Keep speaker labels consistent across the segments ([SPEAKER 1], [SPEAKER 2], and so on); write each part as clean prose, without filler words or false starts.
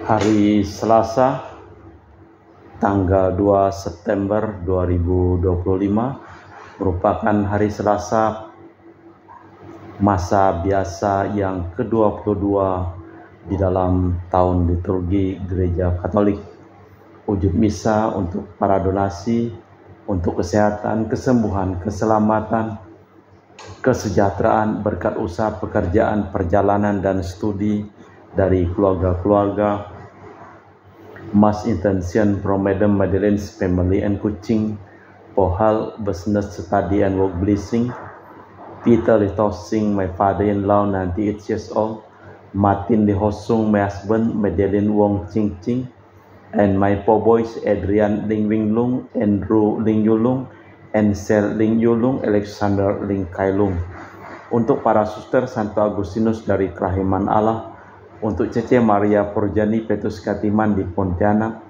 [SPEAKER 1] Hari Selasa, tanggal 2 September 2025 merupakan hari Selasa masa biasa yang ke-22 di dalam tahun liturgi Gereja Katolik. Wujud misa untuk para donasi, untuk kesehatan, kesembuhan, keselamatan, kesejahteraan, berkat usaha, pekerjaan, perjalanan, dan studi dari keluarga-keluarga. Mass intention from Madam Madeleine's family and Kuching, for health, business, study, and work blessing. Peter Litosing, my father-in-law, 98 years old. Martin Lihosung, my husband, Madeleine Wong Ching Ching. And my four boys, Adrian Ling Wing Lung, Andrew Ling Yulung, and Sel Ling Yulung, Alexander Ling Kai Lung. Untuk para suster Santo Agustinus dari Kerahiman Allah, untuk Cece Maria Purjani Petrus Katiman di Pontianak,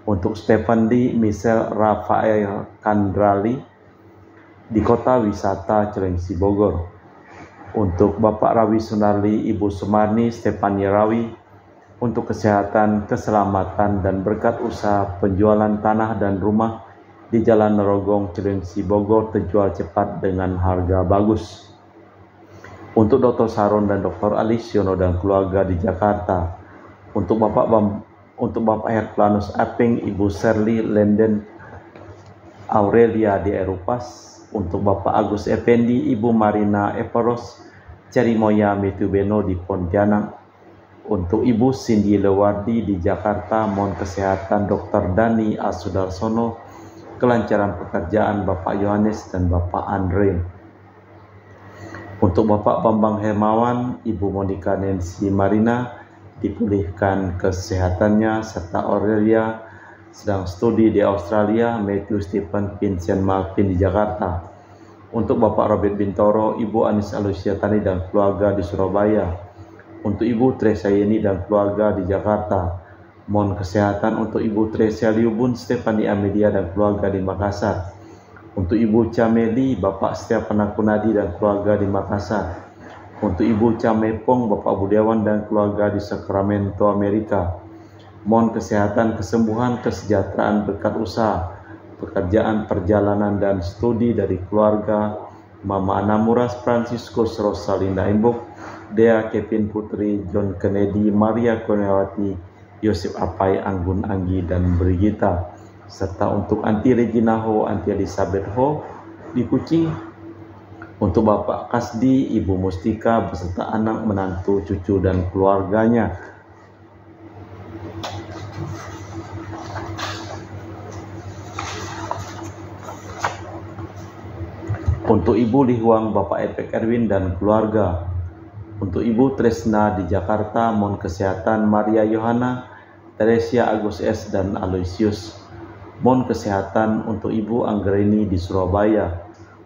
[SPEAKER 1] untuk Stephen Lee, Michelle Rafael Kandrali di Kota Wisata Cilengsi Bogor, untuk Bapak Rawi Sunarli, Ibu Sumarni, Stefania Rawi, untuk kesehatan, keselamatan, dan berkat usaha penjualan tanah dan rumah di Jalan Nerogong Cilengsi Bogor terjual cepat dengan harga bagus. Untuk Dr. Saron dan Dr. Alisiono dan keluarga di Jakarta, untuk Bapak Herculanus Aping, Ibu Shirley Lenden Aurelia di Erupas, untuk Bapak Agus Effendi, Ibu Marina Eperos, Cerimoya Mitubeno di Pontianak, untuk Ibu Cindy Lewardi di Jakarta, mohon kesehatan Dr. Dani Asudarsono, kelancaran pekerjaan Bapak Yohanes dan Bapak Andre. Untuk Bapak Bambang Hermawan, Ibu Monica Nancy Marina, dipulihkan kesehatannya, serta Aurelia sedang studi di Australia, Matthew Stephen Vincent Malvin di Jakarta. Untuk Bapak Robert Bintoro, Ibu Anis Alusiatani dan keluarga di Surabaya. Untuk Ibu Tresia Yeni dan keluarga di Jakarta. Mohon kesehatan untuk Ibu Tresia Liubun, Stefani Amelia dan keluarga di Makassar. Untuk Ibu Cameli, Bapak Setiapan Kunadi dan keluarga di Makassar. Untuk Ibu Camepong, Bapak Budiawan dan keluarga di Sacramento, Amerika. Mohon kesehatan, kesembuhan, kesejahteraan, berkat usaha, pekerjaan, perjalanan, dan studi dari keluarga Mama Anamuras, Franciscus Rosalinda Embok, Dea Kevin Putri, John Kennedy, Maria Kurniawati, Yosef Apai, Anggun Anggi, dan Brigita. Serta untuk Anti Regina Ho, Anti Elizabeth Ho di Kuching, untuk Bapak Kasdi, Ibu Mustika beserta anak, menantu, cucu, dan keluarganya. Untuk Ibu Lihuang, Bapak Epek Erwin dan keluarga. Untuk Ibu Tresna di Jakarta, mohon kesehatan Maria Yohana, Teresia Agus S, dan Aloysius. Mohon kesehatan untuk Ibu Anggreni di Surabaya.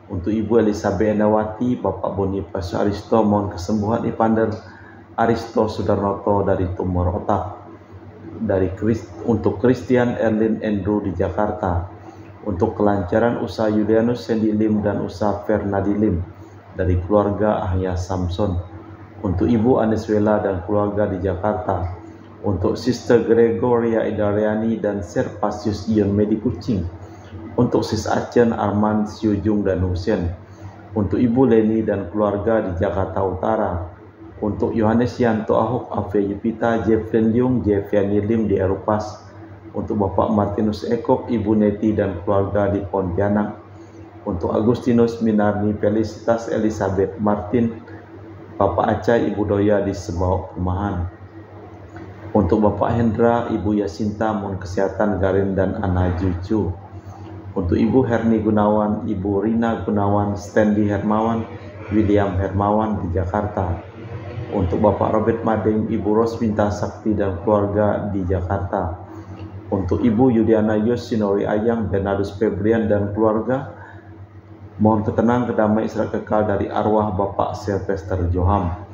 [SPEAKER 1] Untuk Ibu Elizabeth Enawati, Bapak Boniface Aristo, mohon kesembuhan Ivander Aristo Sudarnoto dari tumor otak. Untuk Christian Erlin Andrew di Jakarta. Untuk kelancaran usaha Julianus Sandy Lim dan usaha Fernadi Lim dari keluarga Ahya Samson. Untuk Ibu Aneswela dan keluarga di Jakarta. Untuk Sister Gregoria Idariani dan Sir Pasius Ion Medi Kuching. Untuk Sis Acen, Arman, Siujung, dan Hussein. Untuk Ibu Leni dan keluarga di Jakarta Utara. Untuk Yohanes Yanto Ahok, Afia Yupita, Jeffrey Liung, Jeffiani Lim di Erupas. Untuk Bapak Martinus Ekop, Ibu Neti, dan keluarga di Pontianak. Untuk Agustinus Minarni Felicitas Elizabeth Martin, Bapak Acai, Ibu Doya di Sebau Perumahan. Untuk Bapak Hendra, Ibu Yasinta, mohon kesehatan Garin dan anak cucu. Untuk Ibu Herni Gunawan, Ibu Rina Gunawan, Stanley Hermawan, William Hermawan di Jakarta. Untuk Bapak Robert Madeng, Ibu Rosminta Sakti dan keluarga di Jakarta. Untuk Ibu Yudiana Yosinori Ayang, Bernardus Febrian dan keluarga. Mohon ketenangan, kedamaian, Israel kekal dari arwah Bapak Sylvester Joham.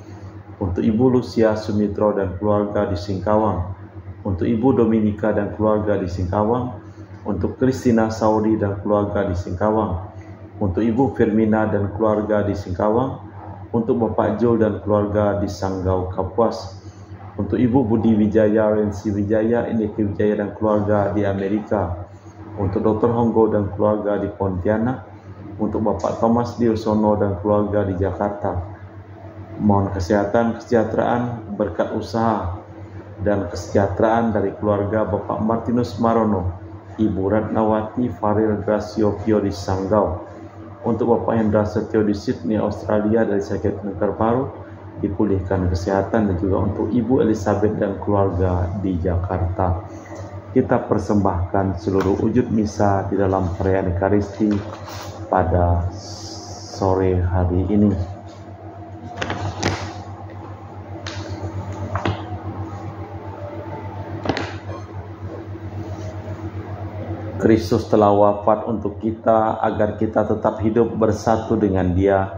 [SPEAKER 1] Untuk Ibu Lucia Sumitro dan keluarga di Singkawang. Untuk Ibu Dominika dan keluarga di Singkawang. Untuk Christina Saudi dan keluarga di Singkawang. Untuk Ibu Firmina dan keluarga di Singkawang. Untuk Bapak Jul dan keluarga di Sanggau Kapuas. untuk Ibu Budi Wijaya, Rensi Wijaya, Indeke Wijaya dan keluarga di Amerika, untuk Dr. Honggo dan keluarga di Pontianak, untuk Bapak Thomas Diosono dan keluarga di Jakarta. Mohon kesehatan, kesejahteraan, berkat usaha, dan kesejahteraan dari keluarga Bapak Martinus Marono, Ibu Ratnawati Faril Gracio Pio di Sanggau, untuk Bapak Hendra Setio di Sydney, Australia dari sakit kanker paru, dipulihkan kesehatan, dan juga untuk Ibu Elizabeth dan keluarga di Jakarta. Kita persembahkan seluruh wujud misa di dalam perayaan Ekaristi pada sore hari ini. Kristus telah wafat untuk kita agar kita tetap hidup bersatu dengan Dia,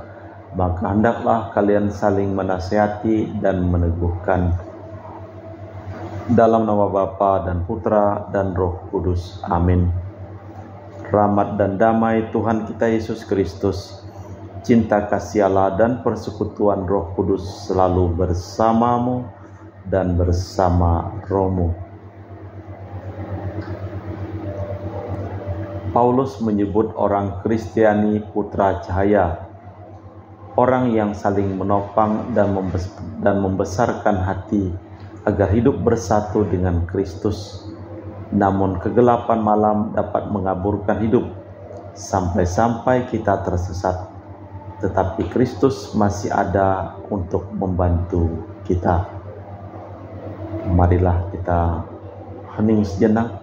[SPEAKER 1] maka hendaklah kalian saling menasihati dan meneguhkan. Dalam nama Bapa dan Putra dan Roh Kudus. Amin. Rahmat dan damai Tuhan kita Yesus Kristus, cinta kasih Allah dan persekutuan Roh Kudus selalu bersamamu dan bersama rohmu. Paulus menyebut orang Kristiani putra cahaya, orang yang saling menopang dan membesarkan hati agar hidup bersatu dengan Kristus. Namun kegelapan malam dapat mengaburkan hidup sampai-sampai kita tersesat. Tetapi Kristus masih ada untuk membantu kita. Marilah kita hening sejenak,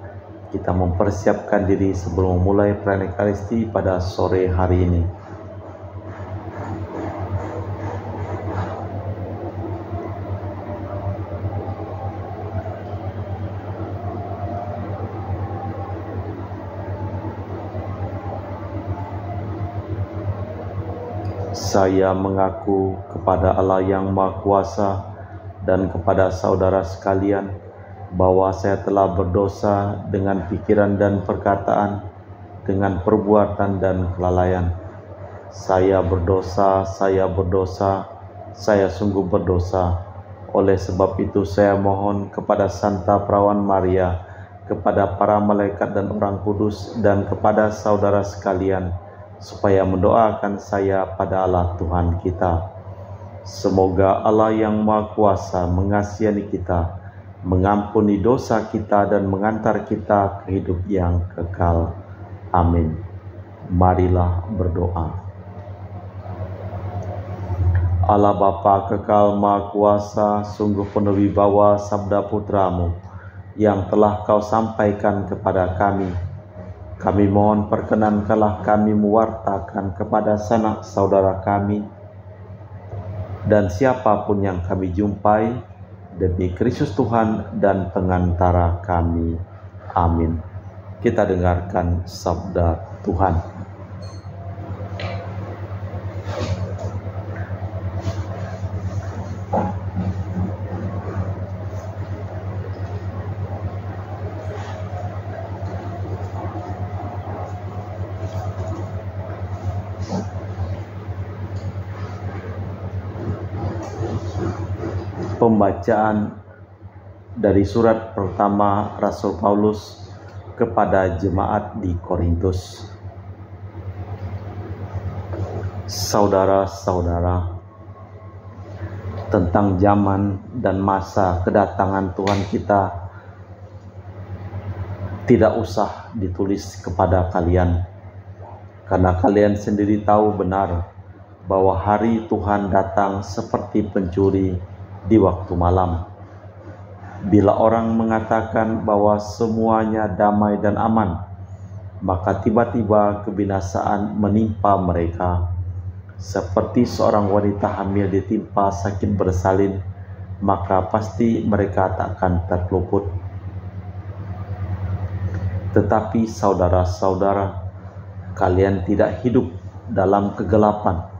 [SPEAKER 1] kita mempersiapkan diri sebelum memulai perayaan Ekaristi pada sore hari ini. Saya mengaku kepada Allah yang Maha Kuasa dan kepada saudara sekalian bahwa saya telah berdosa dengan pikiran dan perkataan, dengan perbuatan dan kelalaian. Saya berdosa, saya sungguh berdosa. Oleh sebab itu saya mohon kepada Santa Perawan Maria, kepada para malaikat dan orang kudus, dan kepada saudara sekalian, supaya mendoakan saya pada Allah Tuhan kita. Semoga Allah yang Maha Kuasa mengasihani kita, mengampuni dosa kita, dan mengantar kita ke hidup yang kekal. Amin. Marilah berdoa. Allah Bapa kekal Maha Kuasa, sungguh penuh wibawa sabda Putramu yang telah Kau sampaikan kepada kami. Kami mohon perkenankanlah kami mewartakan kepada sanak saudara kami dan siapapun yang kami jumpai demi Kristus Tuhan dan pengantara kami. Amin. Kita dengarkan sabda Tuhan. Pembacaan dari surat pertama Rasul Paulus kepada jemaat di Korintus. Saudara-saudara, tentang zaman dan masa kedatangan Tuhan kita tidak usah ditulis kepada kalian, karena kalian sendiri tahu benar bahwa hari Tuhan datang seperti pencuri di waktu malam. Bila orang mengatakan bahwa semuanya damai dan aman, maka tiba-tiba kebinasaan menimpa mereka. Seperti seorang wanita hamil ditimpa sakit bersalin, maka pasti mereka takkan terluput. Tetapi saudara-saudara, kalian tidak hidup dalam kegelapan,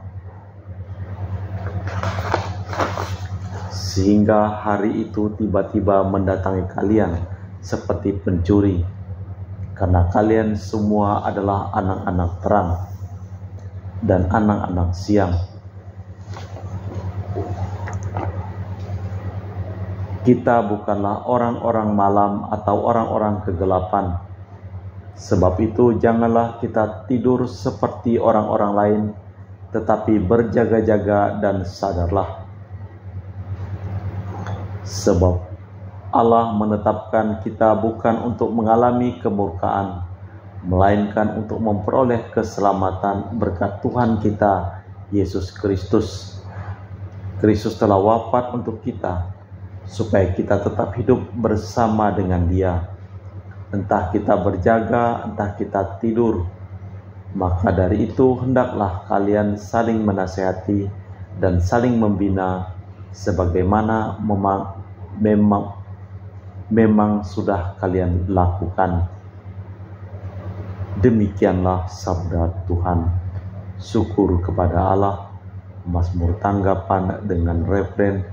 [SPEAKER 1] sehingga hari itu tiba-tiba mendatangi kalian seperti pencuri, karena kalian semua adalah anak-anak terang dan anak-anak siang. Kita bukanlah orang-orang malam atau orang-orang kegelapan. Sebab itu janganlah kita tidur seperti orang-orang lain, tetapi berjaga-jaga dan sadarlah. Sebab Allah menetapkan kita bukan untuk mengalami kemurkaan, melainkan untuk memperoleh keselamatan berkat Tuhan kita, Yesus Kristus. Kristus telah wafat untuk kita, supaya kita tetap hidup bersama dengan Dia. Entah kita berjaga, entah kita tidur. Maka dari itu hendaklah kalian saling menasihati dan saling membina, sebagaimana memang sudah kalian lakukan. Demikianlah sabda Tuhan. Syukur kepada Allah. Mazmur tanggapan dengan refren,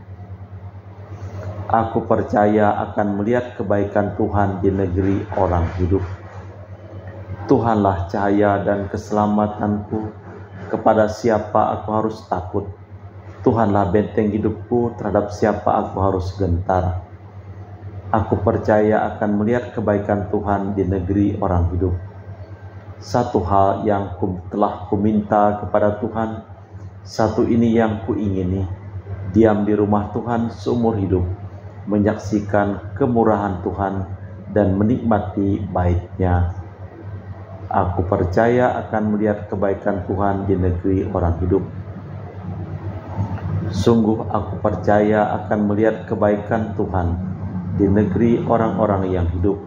[SPEAKER 1] aku percaya akan melihat kebaikan Tuhan di negeri orang hidup. Tuhanlah cahaya dan keselamatanku, kepada siapa aku harus takut. Tuhanlah benteng hidupku, terhadap siapa aku harus gentar. Aku percaya akan melihat kebaikan Tuhan di negeri orang hidup. Satu hal yang telah kuminta kepada Tuhan, satu ini yang kuingini, diam di rumah Tuhan seumur hidup, menyaksikan kemurahan Tuhan dan menikmati baik-Nya. Aku percaya akan melihat kebaikan Tuhan di negeri orang hidup. Sungguh aku percaya akan melihat kebaikan Tuhan di negeri orang-orang yang hidup.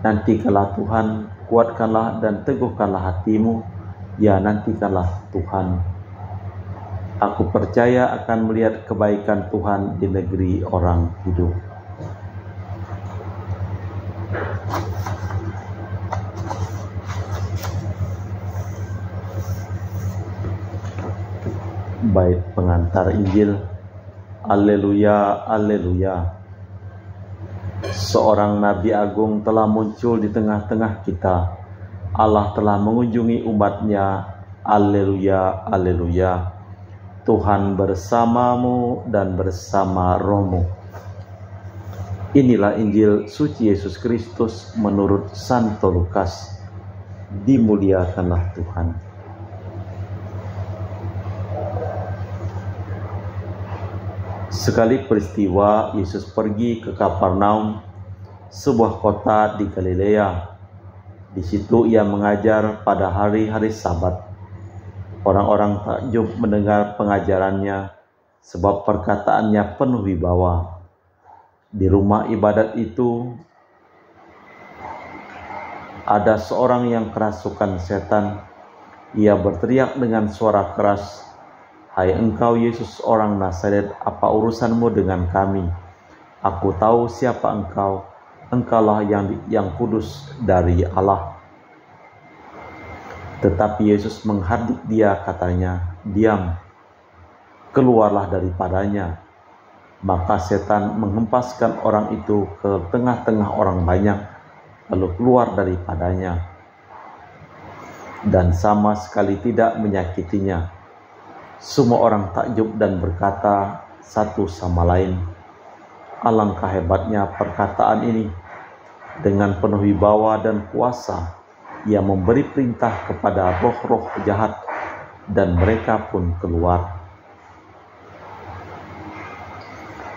[SPEAKER 1] Nantikanlah Tuhan, kuatkanlah dan teguhkanlah hatimu, ya nantikanlah Tuhan. Aku percaya akan melihat kebaikan Tuhan di negeri orang hidup. Bait pengantar Injil. Alleluia, alleluia. Seorang Nabi Agung telah muncul di tengah-tengah kita. Allah telah mengunjungi umat-Nya. Alleluia, alleluia. Tuhan bersamamu dan bersama rohmu. Inilah Injil suci Yesus Kristus menurut Santo Lukas. Dimuliakanlah Tuhan. Sekali peristiwa, Yesus pergi ke Kapernaum, sebuah kota di Galilea. Di situ ia mengajar pada hari-hari Sabat. Orang-orang takjub mendengar pengajarannya, sebab perkataannya penuh wibawa. Di rumah ibadat itu ada seorang yang kerasukan setan. Ia berteriak dengan suara keras, "Hai engkau Yesus orang Nazaret, apa urusanmu dengan kami? Aku tahu siapa engkau, engkaulah yang kudus dari Allah." Tetapi Yesus menghardik dia, katanya, "Diam, keluarlah daripadanya." Maka setan menghempaskan orang itu ke tengah-tengah orang banyak, lalu keluar daripadanya, dan sama sekali tidak menyakitinya. Semua orang takjub dan berkata satu sama lain, "Alangkah hebatnya perkataan ini." Dengan penuh wibawa dan kuasa ia memberi perintah kepada roh-roh jahat, dan mereka pun keluar.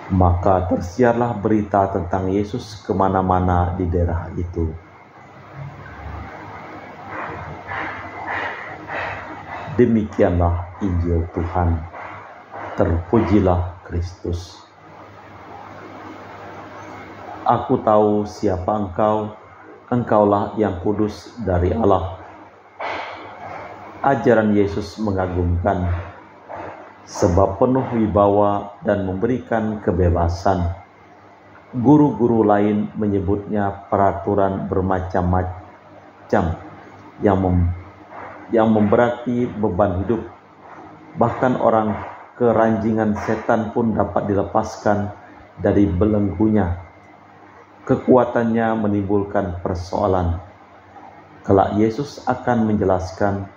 [SPEAKER 1] Maka tersiarlah berita tentang Yesus kemana-mana di daerah itu. Demikianlah Injil Tuhan. Terpujilah Kristus. Aku tahu siapa engkau, engkaulah yang kudus dari Allah. Ajaran Yesus mengagumkan, sebab penuh wibawa dan memberikan kebebasan. Guru-guru lain menyebutnya peraturan bermacam-macam yang memberati beban hidup. Bahkan orang keranjingan setan pun dapat dilepaskan dari belenggunya. Kekuatannya menimbulkan persoalan. Kelak Yesus akan menjelaskan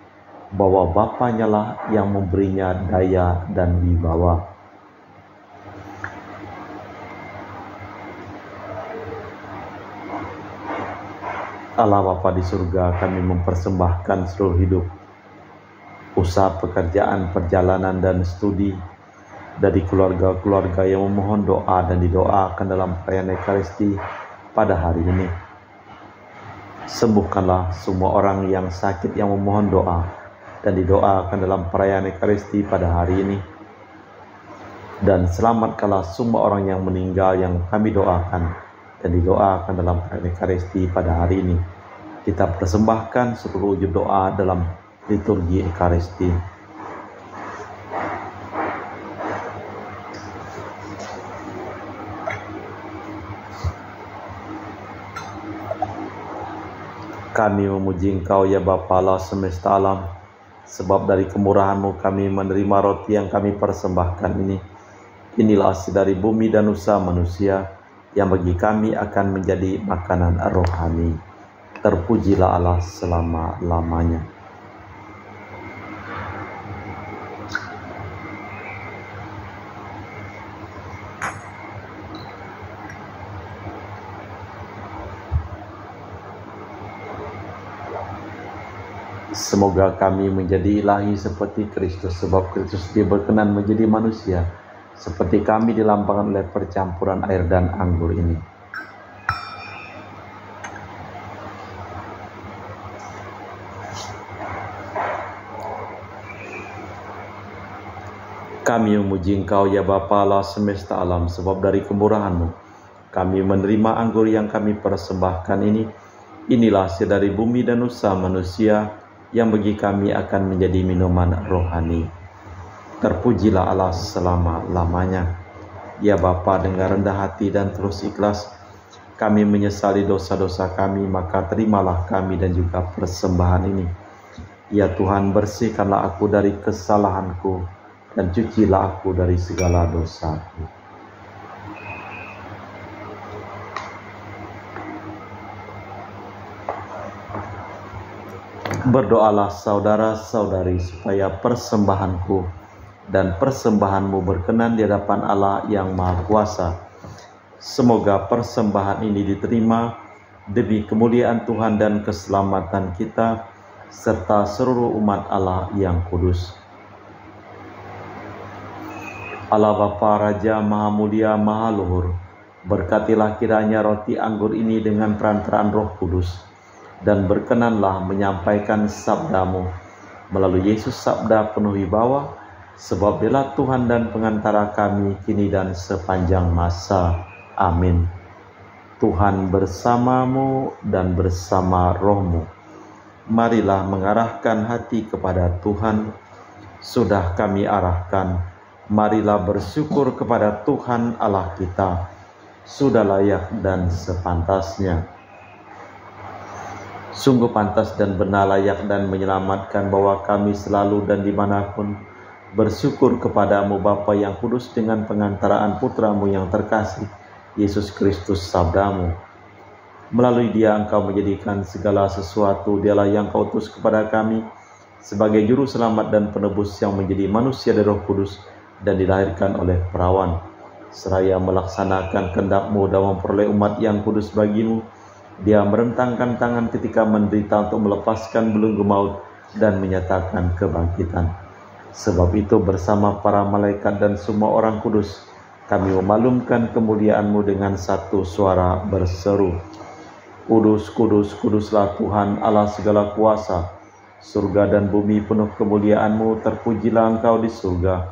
[SPEAKER 1] bahwa Bapa-Nya lah yang memberinya daya dan wibawa. Allah Bapa di surga, kami mempersembahkan seluruh hidup, usaha, pekerjaan, perjalanan, dan studi dari keluarga-keluarga yang memohon doa dan didoakan dalam perayaan Ekaristi pada hari ini. Sembuhkanlah semua orang yang sakit yang memohon doa dan didoakan dalam perayaan Ekaristi pada hari ini. Dan selamatkanlah semua orang yang meninggal yang kami doakan dan didoakan dalam perayaan Ekaristi pada hari ini. Kita persembahkan seluruh wujud doa dalam liturgi Ekaristi. Kami memuji Engkau ya Bapa Allah semesta alam, sebab dari kemurahan-Mu kami menerima roti yang kami persembahkan ini. Inilah hasil dari bumi dan usaha manusia, yang bagi kami akan menjadi makanan rohani. Terpujilah Allah selama-lamanya. Semoga kami menjadi ilahi seperti Kristus, sebab Kristus dia berkenan menjadi manusia, seperti kami dilambangkan oleh percampuran air dan anggur ini. Kami memuji Engkau ya Bapa Allah semesta alam, sebab dari kemurahan-Mu kami menerima anggur yang kami persembahkan ini. Inilah hasil dari bumi dan usaha manusia, yang bagi kami akan menjadi minuman rohani. Terpujilah Allah selama-lamanya. Ya Bapa, dengan rendah hati dan terus ikhlas kami menyesali dosa-dosa kami, maka terimalah kami dan juga persembahan ini. Ya Tuhan, bersihkanlah aku dari kesalahanku dan cucilah aku dari segala dosaku. Berdoalah saudara-saudari supaya persembahanku dan persembahanmu berkenan di hadapan Allah yang Maha Kuasa. Semoga persembahan ini diterima demi kemuliaan Tuhan dan keselamatan kita, serta seluruh umat Allah yang kudus. Allah Bapa, Raja Maha Mulia, Maha Luhur, berkatilah kiranya roti anggur ini dengan perantaraan Roh Kudus, dan berkenanlah menyampaikan sabda-Mu melalui Yesus Sabda penuh wibawa, sebab Dialah Tuhan dan pengantara kami kini dan sepanjang masa. Amin. Tuhan bersamamu dan bersama rohmu. Marilah mengarahkan hati kepada Tuhan. Sudah kami arahkan, marilah bersyukur kepada Tuhan Allah kita. Sudah layak dan sepantasnya. Sungguh pantas dan benar, layak dan menyelamatkan bahwa kami selalu dan dimanapun bersyukur kepadamu Bapa yang kudus, dengan pengantaraan Putramu yang terkasih, Yesus Kristus Sabdamu. Melalui Dia Engkau menjadikan segala sesuatu. Dialah yang Kau utus kepada kami sebagai juru selamat dan penebus, yang menjadi manusia dari Roh Kudus dan dilahirkan oleh perawan. Seraya melaksanakan kehendak-Mu dan memperoleh umat yang kudus bagimu, Dia merentangkan tangan ketika menderita untuk melepaskan belenggu maut dan menyatakan kebangkitan. Sebab itu bersama para malaikat dan semua orang kudus, kami memaklumkan kemuliaan-Mu dengan satu suara berseru, Kudus, kudus, kuduslah Tuhan Allah segala kuasa. Surga dan bumi penuh kemuliaan-Mu. Terpujilah Engkau di surga.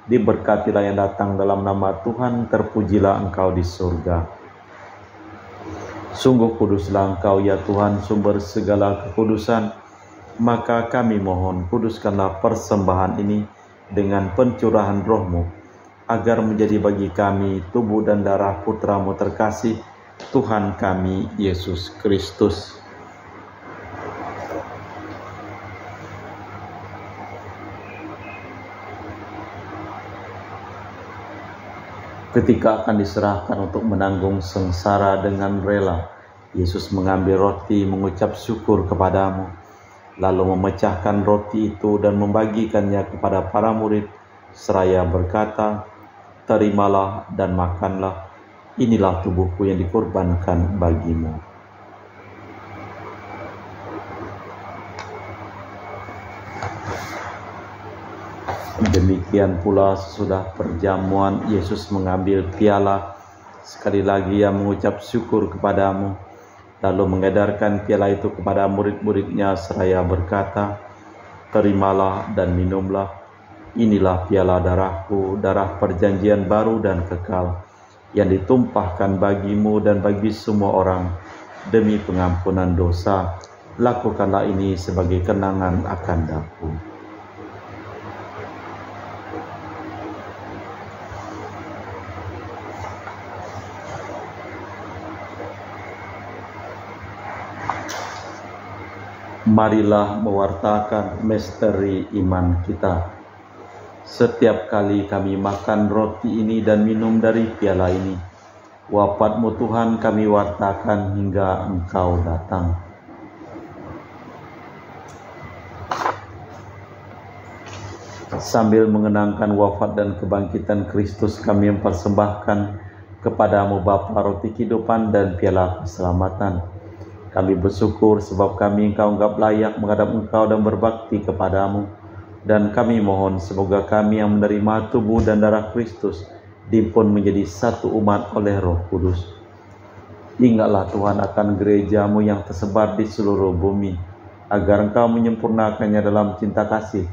[SPEAKER 1] Diberkatilah yang datang dalam nama Tuhan. Terpujilah Engkau di surga. Sungguh kuduslah Engkau ya Tuhan, sumber segala kekudusan. Maka kami mohon, kuduskanlah persembahan ini dengan pencurahan Roh-Mu, agar menjadi bagi kami tubuh dan darah Putra-Mu terkasih, Tuhan kami Yesus Kristus. Ketika akan diserahkan untuk menanggung sengsara dengan rela, Yesus mengambil roti, mengucap syukur kepadamu, lalu memecahkan roti itu dan membagikannya kepada para murid, seraya berkata, terimalah dan makanlah, inilah tubuhku yang dikorbankan bagimu. Demikian pula sesudah perjamuan Yesus mengambil piala, sekali lagi ia mengucap syukur kepadamu, lalu mengedarkan piala itu kepada murid-muridnya seraya berkata, "Terimalah dan minumlah, inilah piala darahku, darah perjanjian baru dan kekal, yang ditumpahkan bagimu dan bagi semua orang demi pengampunan dosa. Lakukanlah ini sebagai kenangan akan aku." Marilah mewartakan misteri iman kita. Setiap kali kami makan roti ini dan minum dari piala ini, wafat-Mu Tuhan kami wartakan hingga Engkau datang. Sambil mengenangkan wafat dan kebangkitan Kristus, kami mempersembahkan kepadamu Bapa roti kehidupan dan piala keselamatan. Kami bersyukur sebab kami Engkau anggap layak menghadap Engkau dan berbakti kepadamu. Dan kami mohon semoga kami yang menerima tubuh dan darah Kristus diimpun menjadi satu umat oleh Roh Kudus. Ingatlah Tuhan akan gereja-Mu yang tersebar di seluruh bumi, agar Engkau menyempurnakannya dalam cinta kasih,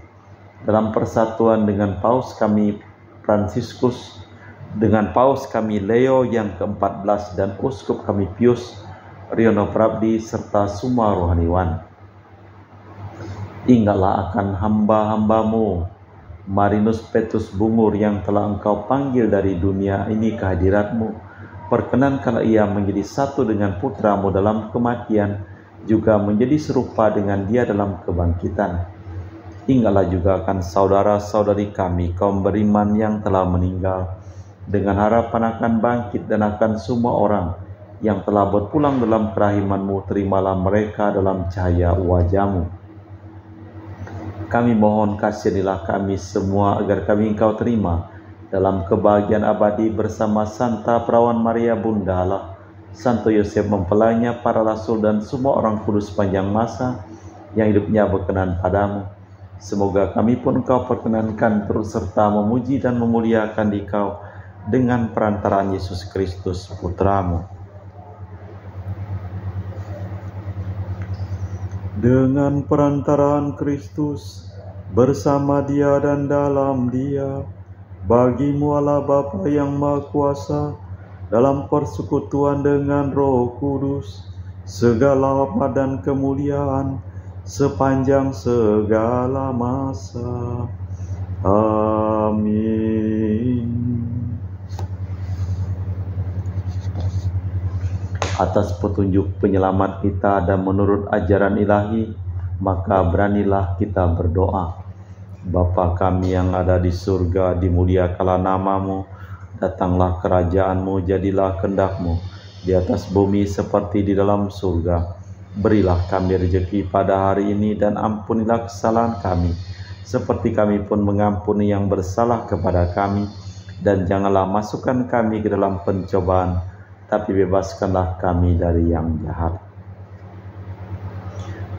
[SPEAKER 1] dalam persatuan dengan Paus kami Fransiskus, dengan Paus kami Leo yang ke-14 dan Uskup kami Pius Riono Prabdi serta semua rohaniwan. Ingatlah akan hamba-hamba-Mu Marinus Petrus Bungur yang telah Engkau panggil dari dunia ini ke hadirat-Mu. Perkenankanlah ia menjadi satu dengan putra-Mu dalam kematian, juga menjadi serupa dengan dia dalam kebangkitan. Ingatlah juga akan saudara-saudari kami kaum beriman yang telah meninggal, dengan harapan akan bangkit, dan akan semua orang yang telah berpulang dalam kerahiman-Mu, terimalah mereka dalam cahaya wajah-Mu. Kami mohon kasihanilah kami semua agar kami Engkau terima dalam kebahagiaan abadi bersama Santa Perawan Maria Bunda Allah, Santo Yosef mempelainya, para rasul dan semua orang kudus sepanjang masa yang hidupnya berkenan padamu. Semoga kami pun Engkau perkenankan terus serta memuji dan memuliakan Dikau dengan perantaraan Yesus Kristus Putra-Mu. Dengan perantaraan Kristus, bersama Dia dan dalam Dia, bagi-Mu Allah Bapa yang Maha Kuasa, dalam persekutuan dengan Roh Kudus, segala hormat dan kemuliaan sepanjang segala masa. Amin. Atas petunjuk penyelamat kita dan menurut ajaran ilahi, maka beranilah kita berdoa. Bapa kami yang ada di surga, dimuliakanlah nama-Mu, datanglah kerajaan-Mu, jadilah kehendak-Mu di atas bumi seperti di dalam surga. Berilah kami rezeki pada hari ini, dan ampunilah kesalahan kami, seperti kami pun mengampuni yang bersalah kepada kami. Dan janganlah masukkan kami ke dalam pencobaan, tapi bebaskanlah kami dari yang jahat.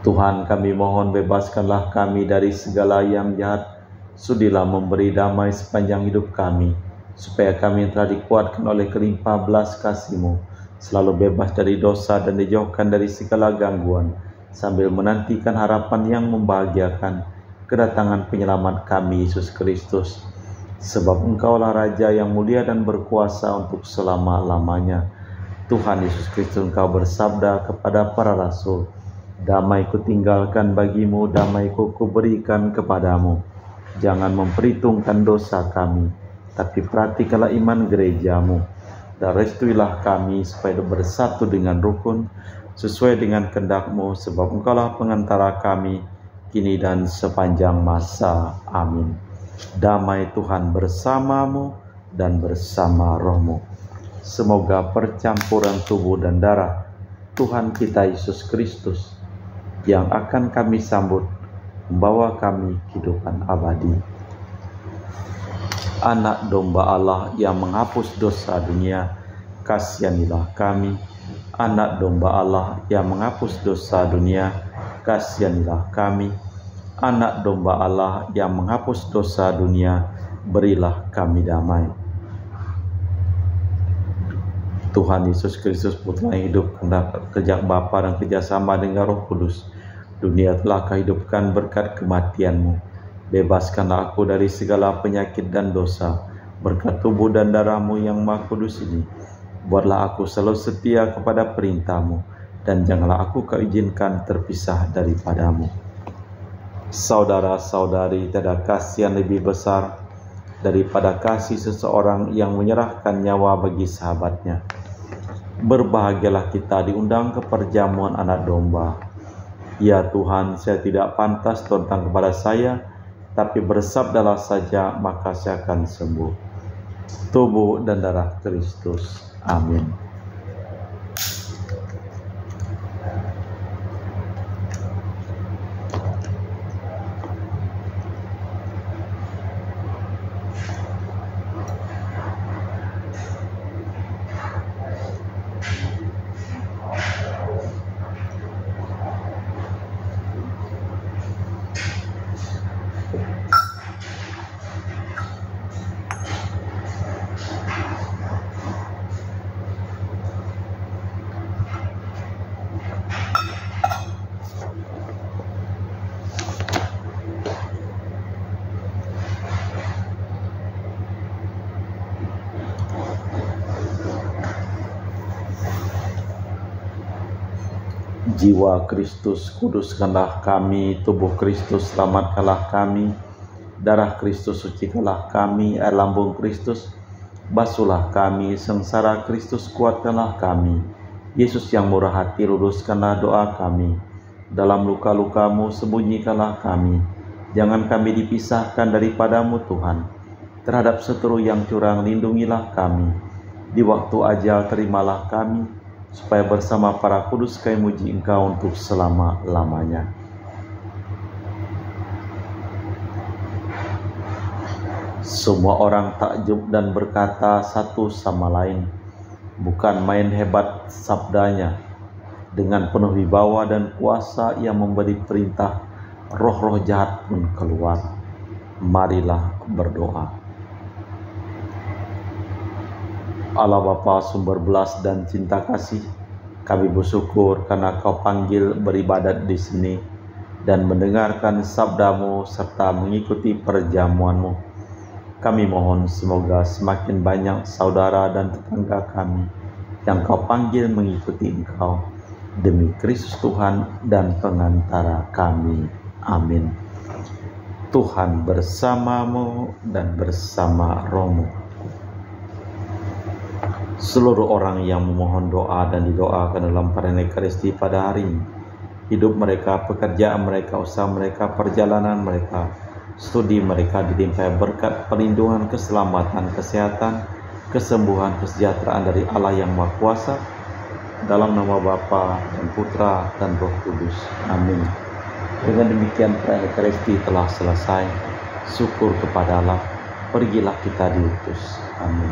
[SPEAKER 1] Tuhan, kami mohon bebaskanlah kami dari segala yang jahat. Sudilah memberi damai sepanjang hidup kami, supaya kami yang telah dikuatkan oleh kelimpah belas kasih-Mu selalu bebas dari dosa dan dijauhkan dari segala gangguan, sambil menantikan harapan yang membahagiakan, kedatangan penyelamat kami Yesus Kristus. Sebab Engkaulah Raja yang mulia dan berkuasa untuk selama-lamanya. Tuhan Yesus Kristus, Engkau bersabda kepada para rasul, "Damai-Ku tinggalkan bagimu, damai-Ku kuberikan kepadamu. Jangan memperhitungkan dosa kami, tapi perhatikanlah iman gereja-Mu, dan restuilah kami supaya bersatu dengan rukun, sesuai dengan kehendak-Mu, sebab Engkaulah pengantara kami, kini dan sepanjang masa. Amin." Damai Tuhan bersamamu dan bersama rohmu. Semoga percampuran tubuh dan darah Tuhan kita Yesus Kristus yang akan kami sambut membawa kami kehidupan abadi. Anak domba Allah yang menghapus dosa dunia, kasihanilah kami. Anak domba Allah yang menghapus dosa dunia, kasihanilah kami. Anak domba Allah yang menghapus dosa dunia, berilah kami damai. Tuhan Yesus Kristus, Putra yang hidup kerja Bapa dan kerjasama dengan Roh Kudus, dunia telah Kau hidupkan berkat kematian-Mu. Bebaskanlah aku dari segala penyakit dan dosa, berkat tubuh dan darah-Mu yang Maha Kudus ini. Buatlah aku selalu setia kepada perintah-Mu, dan janganlah aku Kau izinkan terpisah daripada-Mu. Saudara-saudari, tiada kasih yang lebih besar daripada kasih seseorang yang menyerahkan nyawa bagi sahabatnya. Berbahagialah kita diundang ke perjamuan anak domba. Ya Tuhan, saya tidak pantas tentang kepada saya, tapi bersabdalah saja, maka saya akan sembuh. Tubuh dan darah Kristus. Amin. Jiwa Kristus, kuduskanlah kami. Tubuh Kristus, selamatkanlah kami. Darah Kristus, sucikanlah kami. Air lambung Kristus, basuhlah kami. Sengsara Kristus, kuatkanlah kami. Yesus yang murah hati, luruskanlah doa kami. Dalam luka-luka-Mu, sembunyikanlah kami. Jangan kami dipisahkan daripada-Mu, Tuhan. Terhadap seteru yang curang, lindungilah kami. Di waktu ajal, terimalah kami, supaya bersama para kudus kami muji Engkau untuk selama-lamanya. Semua orang takjub dan berkata satu sama lain, bukan main hebat sabdanya. Dengan penuh wibawa dan kuasa ia memberi perintah, roh-roh jahat pun keluar. Marilah berdoa. Allah Bapa, sumber belas dan cinta kasih, kami bersyukur karena Kau panggil beribadat di sini dan mendengarkan sabda-Mu serta mengikuti perjamuan-Mu. Kami mohon semoga semakin banyak saudara dan tetangga kami yang Kau panggil mengikuti Engkau, demi Kristus Tuhan dan pengantara kami. Amin. Tuhan bersamamu dan bersama rohmu. Seluruh orang yang memohon doa dan didoakan dalam perayaan Ekaristi pada hari ini, hidup mereka, pekerjaan mereka, usaha mereka, perjalanan mereka, studi mereka dilimpahi berkat perlindungan, keselamatan, kesehatan, kesembuhan, kesejahteraan dari Allah yang Maha Kuasa, dalam nama Bapa dan Putra dan Roh Kudus. Amin. Dengan demikian perayaan Ekaristi telah selesai. Syukur kepada Allah. Pergilah kita diutus. Amin.